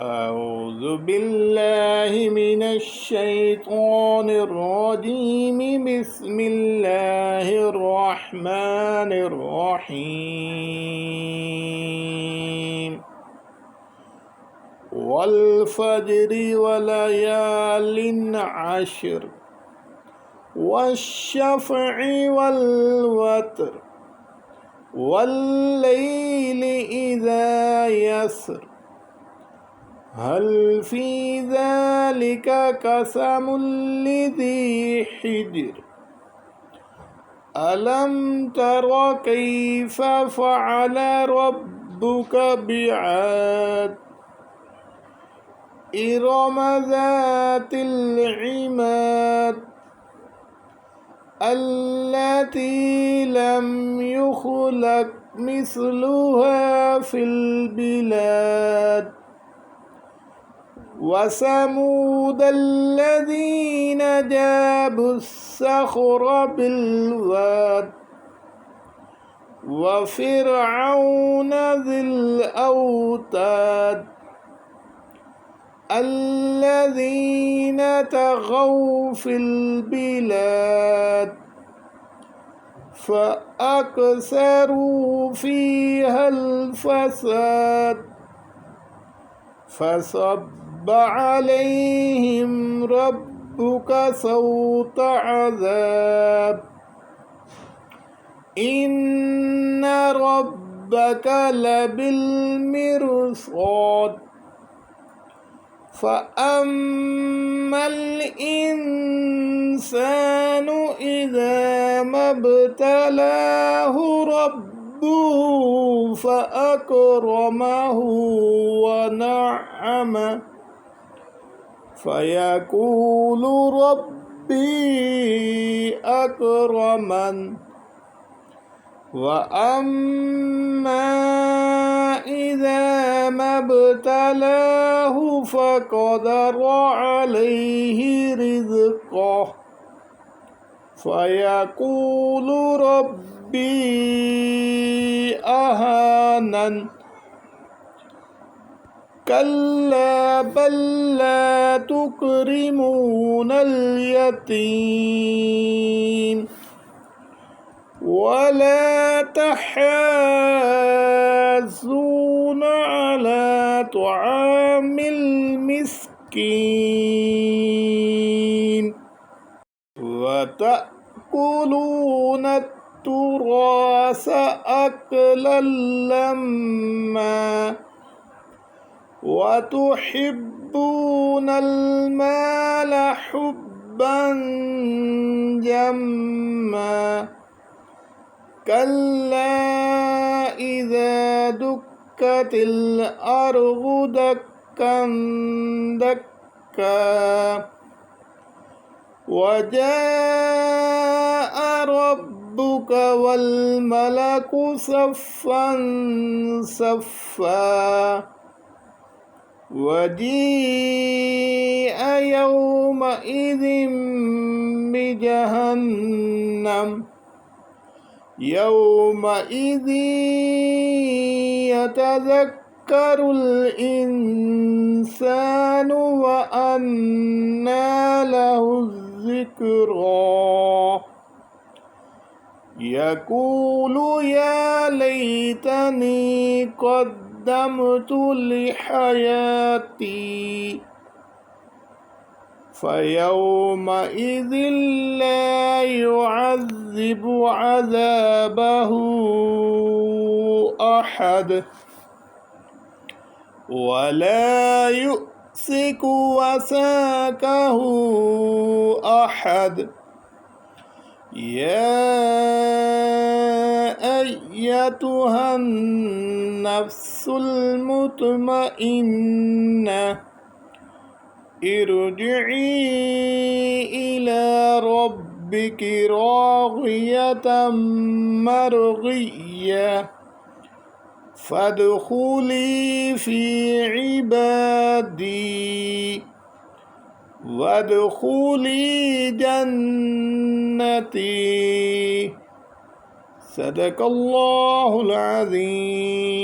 أعوذ بالله من الشيطان الرجيم. بسم الله الرحمن الرحيم. والفجر وليال عشر والشفع والوتر والليل إذا يسر هل في ذلك قسم لذي حجر ألم تر كيف فعل ربك بعاد إرم ذات العماد التي لم يخلق مثلها في البلاد وثمود الذين جابوا الصخر بالواد وفرعون ذي الأوتاد الذين طغوا في البلاد فأكثروا فيها الفساد فصب عليهم ربك صوت عذاب إن ربك لبالمرصاد فأما الإنسان إذا ما ابتلاه ربه فأكرمه ونعمه فيقول ربي أكرمن وأما إذا ما ابتلاه فقدر عليه رزقه فيقول ربي أهانن كلا بل لا تكرمون اليتيم ولا تحاضون على طعام المسكين وتأكلون التراث أكلا لما وتحبون المال حبا جما كلا إذا دكت الأرض دكا دكا وجاء ربك والملك صفا صفا وجيء يومئذ بجهنم يومئذ يتذكر الإنسان وأنى له الذكرى يقول يا ليتني قدمت لحياتي فيومئذ لا يعذب عذابه أحد ولا يؤثق وثاقه أحد يا أيتها النفس المطمئنة ارجعي إلى ربك راضية مرضية فادخلي في عبادي وادخلي جنتي صدق الله العظيم.